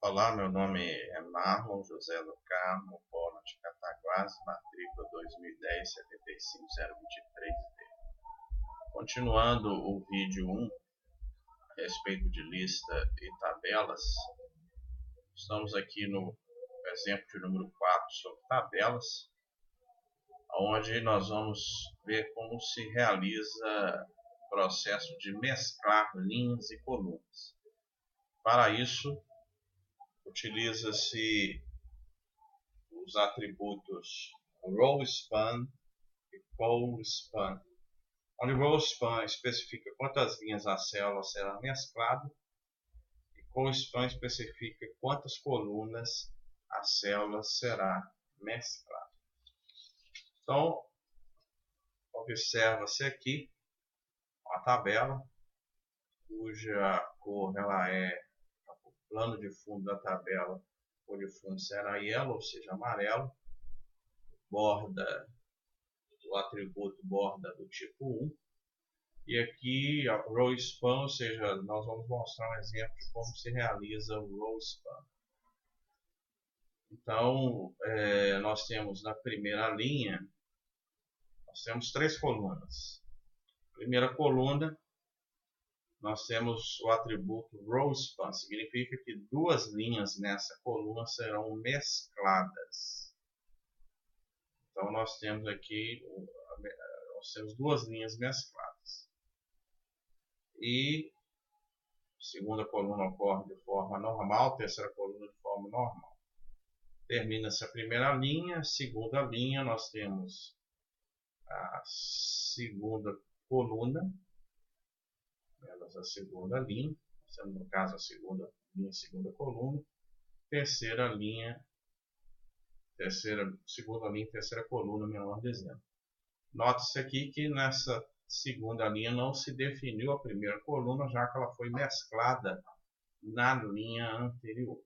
Olá, meu nome é Marlon José do Carmo, Bola de Cataguás, matrícula 2010-75023D. Continuando o vídeo 1 a respeito de lista e tabelas, estamos aqui no exemplo de número 4 sobre tabelas, onde nós vamos ver como se realiza o processo de mesclar linhas e colunas. Para isso, utiliza-se os atributos rowSpan e colspan, onde rowSpan especifica quantas linhas a célula será mesclada e colspan especifica quantas colunas a célula será mesclada. Então, observa-se aqui uma tabela cuja cor ela é o plano de fundo da tabela. A cor de fundo será yellow, ou seja, amarelo. Borda, o atributo borda do tipo 1. E aqui a rowSpan, ou seja, nós vamos mostrar um exemplo de como se realiza o rowSpan. Então, nós temos na primeira linha, nós temos 3 colunas. Primeira coluna, nós temos o atributo rowSpan, significa que 2 linhas nessa coluna serão mescladas. Então nós temos aqui, nós temos 2 linhas mescladas. E a segunda coluna ocorre de forma normal, terceira coluna de forma normal. Termina-se a primeira linha, segunda linha, nós temos a segunda coluna, a segunda linha, nós temos no caso a segunda linha, segunda coluna, terceira linha, segunda linha, terceira coluna, menor dezena. Note-se aqui que nessa segunda linha não se definiu a primeira coluna, já que ela foi mesclada na linha anterior.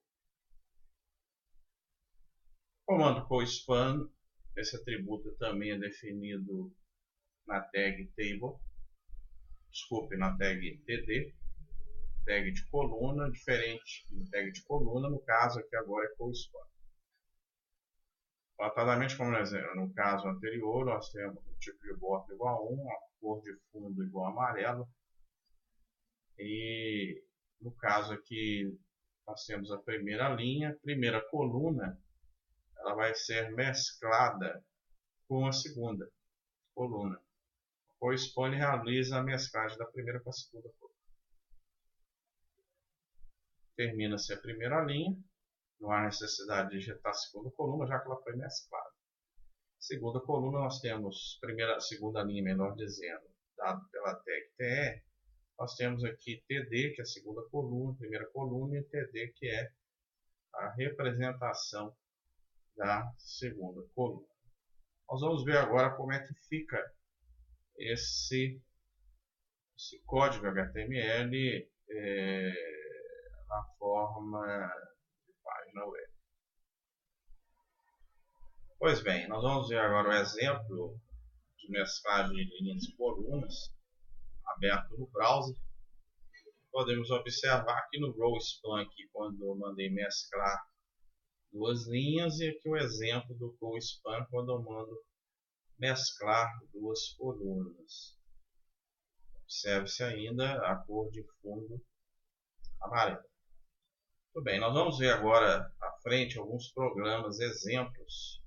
Comando colspan, esse atributo também é definido na tag table, na tag td, tag de coluna, diferente do tag de coluna, no caso aqui agora é colspan. Notadamente, como no caso anterior, nós temos o tipo de borda igual a 1, a cor de fundo igual a amarelo. E no caso aqui, nós temos a primeira linha, primeira coluna, ela vai ser mesclada com a segunda coluna. O colspan realiza a mesclagem da primeira com a segunda coluna. Termina-se a primeira linha. Não há necessidade de digitar a segunda coluna, já que ela foi mesclada. Segunda coluna, nós temos segunda linha menor dezena, dado pela tag TR. Nós temos aqui TD, que é a segunda coluna, primeira coluna, e TD, que é a representação da segunda coluna. Nós vamos ver agora como é que fica esse código HTML na forma de página web. Pois bem, nós vamos ver agora o exemplo de mesclagem de linhas e colunas aberto no browser. Podemos observar aqui no rowSpan, quando eu mandei mesclar 2 linhas, e aqui o exemplo do colspan quando eu mando mesclar 2 colunas. Observe-se ainda a cor de fundo amarelo. Muito bem, nós vamos ver agora à frente alguns programas, exemplos,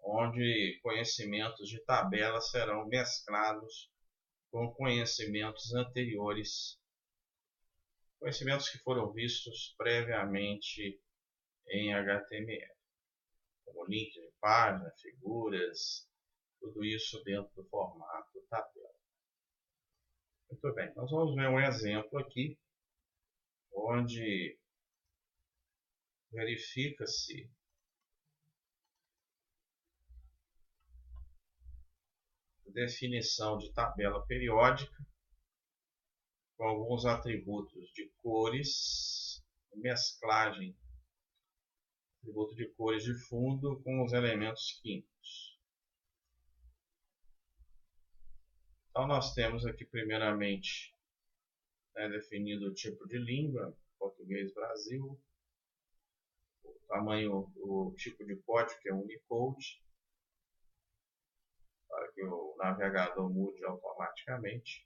onde conhecimentos de tabela serão mesclados com conhecimentos anteriores, conhecimentos que foram vistos previamente em HTML, como link de página, figuras, tudo isso dentro do formato tabela. Muito bem, nós vamos ver um exemplo aqui, onde verifica-se definição de tabela periódica com alguns atributos de cores, mesclagem, atributo de cores de fundo com os elementos químicos. Então nós temos aqui primeiramente definido o tipo de língua, português Brasil, tamanho, o tipo de código que é Unicode, para que o navegador mude automaticamente.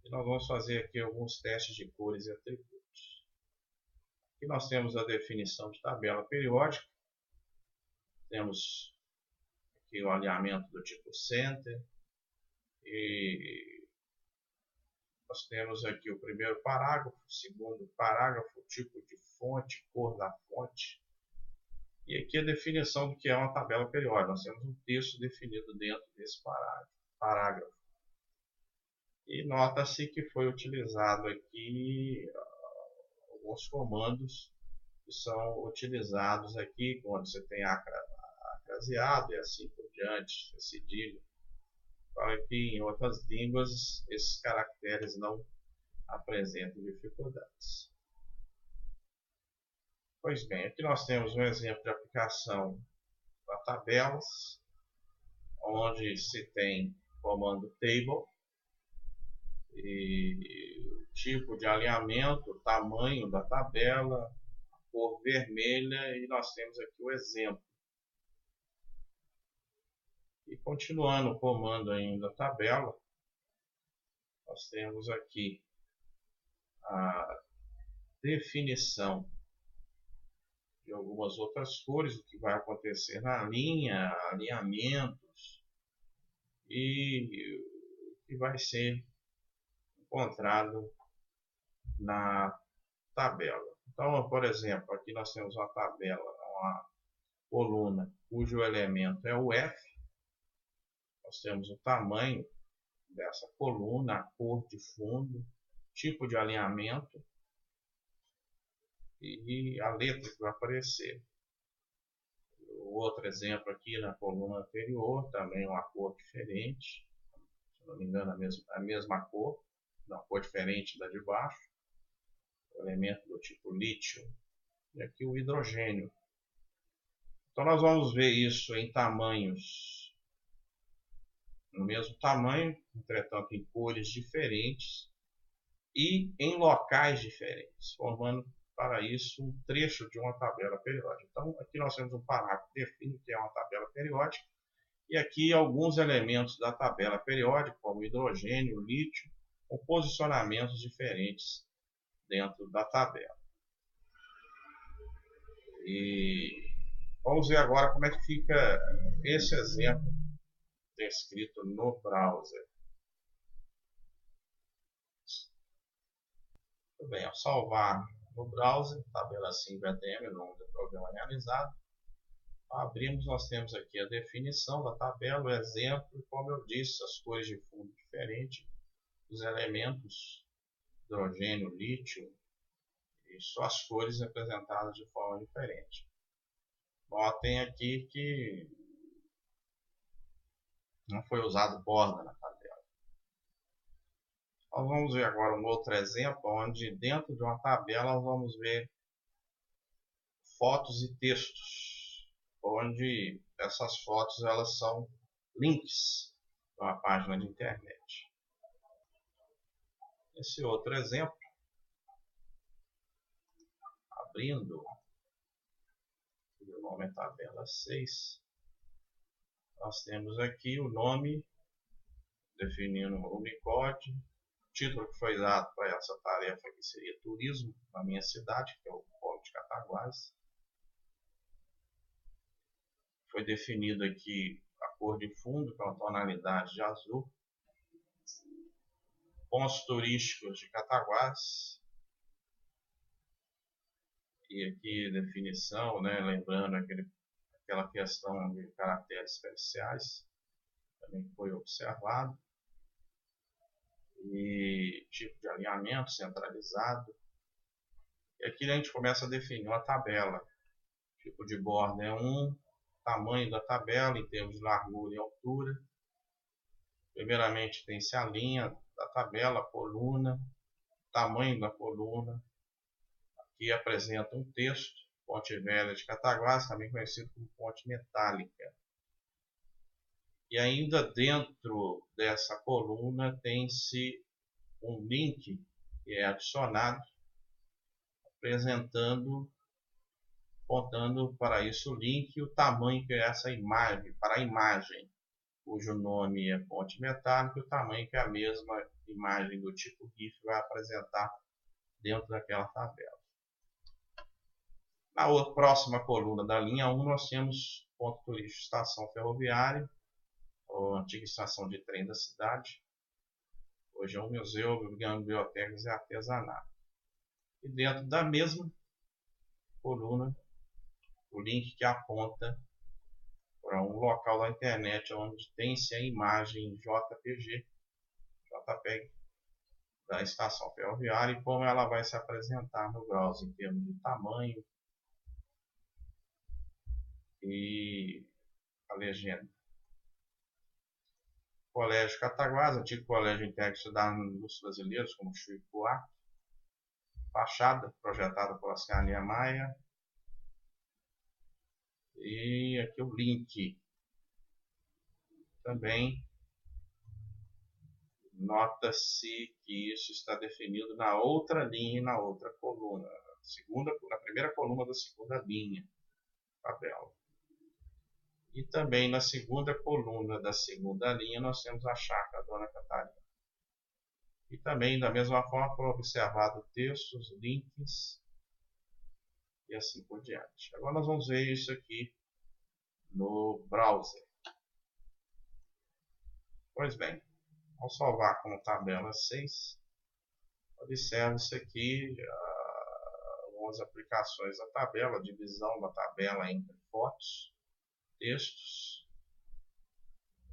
E nós vamos fazer aqui alguns testes de cores e atributos. Aqui nós temos a definição de tabela periódica. Temos aqui o alinhamento do tipo Center. E nós temos aqui o primeiro parágrafo, o segundo parágrafo, o tipo de fonte, cor da fonte. E aqui a definição do que é uma tabela periódica. Nós temos um texto definido dentro desse parágrafo. E nota-se que foi utilizado aqui alguns comandos que são utilizados aqui quando você tem acraseado e assim por diante, cedilha, para que em outras línguas esses caracteres não apresentem dificuldades. Pois bem, aqui nós temos um exemplo de aplicação para tabelas, onde se tem comando table, e o tipo de alinhamento, o tamanho da tabela, a cor vermelha, e nós temos aqui o exemplo. E continuando o comando ainda da tabela, nós temos aqui a definição de algumas outras cores, o que vai acontecer na linha, alinhamentos e o que vai ser encontrado na tabela. Então, por exemplo, aqui nós temos uma tabela, uma coluna cujo elemento é o F. Nós temos o tamanho dessa coluna, a cor de fundo, tipo de alinhamento e a letra que vai aparecer. O outro exemplo aqui na coluna anterior, também uma cor diferente, se não me engano a mesma cor, uma cor diferente da de baixo, o elemento do tipo lítio, e aqui o hidrogênio. Então nós vamos ver isso em tamanhos, no mesmo tamanho, entretanto em cores diferentes e em locais diferentes, formando para isso um trecho de uma tabela periódica. Então aqui nós temos um parágrafo que define o que é uma tabela periódica, e aqui alguns elementos da tabela periódica, como hidrogênio, lítio, com posicionamentos diferentes dentro da tabela. E vamos ver agora como é que fica esse exemplo descrito no browser. Muito bem, ao salvar no browser, tabela sim.htm, o nome do programa realizado, abrimos, nós temos aqui a definição da tabela, o exemplo, e como eu disse, as cores de fundo diferentes, os elementos hidrogênio, lítio, e suas cores representadas de forma diferente. Notem aqui que não foi usado borda na tabela. Nós vamos ver agora um outro exemplo, onde dentro de uma tabela nós vamos ver fotos e textos, onde essas fotos elas são links para uma página de internet. Esse outro exemplo, abrindo, o nome é tabela 6, nós temos aqui o nome, definindo o Unicode, o título que foi dado para essa tarefa que seria Turismo na minha cidade, que é o Polo de Cataguases. Foi definido aqui a cor de fundo, que é uma tonalidade de azul. Pontos turísticos de Cataguases. E aqui definição, né, lembrando aquela questão de caracteres especiais, também foi observado. E tipo de alinhamento centralizado. E aqui a gente começa a definir uma tabela. Tipo de borda é 1, tamanho da tabela em termos de largura e altura. Primeiramente tem-se a linha da tabela, a coluna, tamanho da coluna. Aqui apresenta um texto, Ponte Velha de Cataguases, também conhecido como ponte metálica. E ainda dentro dessa coluna tem-se um link que é adicionado, apresentando apontando para isso o link e o tamanho que é essa imagem, para a imagem, cujo nome é fonte metálica, e o tamanho que a mesma imagem do tipo GIF vai apresentar dentro daquela tabela. Na próxima coluna da linha 1, nós temos ponto turístico estação ferroviária, ou antiga estação de trem da cidade. Hoje é um museu, bibliotecas e artesanato. E dentro da mesma coluna, o link que aponta para um local da internet onde tem-se a imagem JPG da estação ferroviária e como ela vai se apresentar no browser em termos de tamanho e a legenda. Colégio Cataguás, antigo colégio integre dos brasileiros, como Chico A. Fachada, projetada por Oscar Niemeyer. E aqui o link. Também nota-se que isso está definido na outra linha e na outra coluna. Na primeira coluna da segunda linha, tabela. E também na segunda coluna da segunda linha nós temos a chácara Dona Catarina. E também da mesma forma foi observado o texto, os links e assim por diante. Agora nós vamos ver isso aqui no browser. Pois bem, ao salvar como tabela 6, observe-se aqui algumas aplicações da tabela, divisão da tabela entre fotos, textos,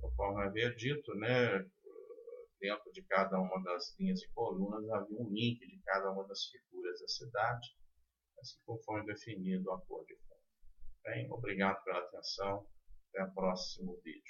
conforme havia dito, né? Dentro de cada uma das linhas e colunas havia um link de cada uma das figuras da cidade, assim conforme definido a cor de fundo. Bem, obrigado pela atenção, até o próximo vídeo.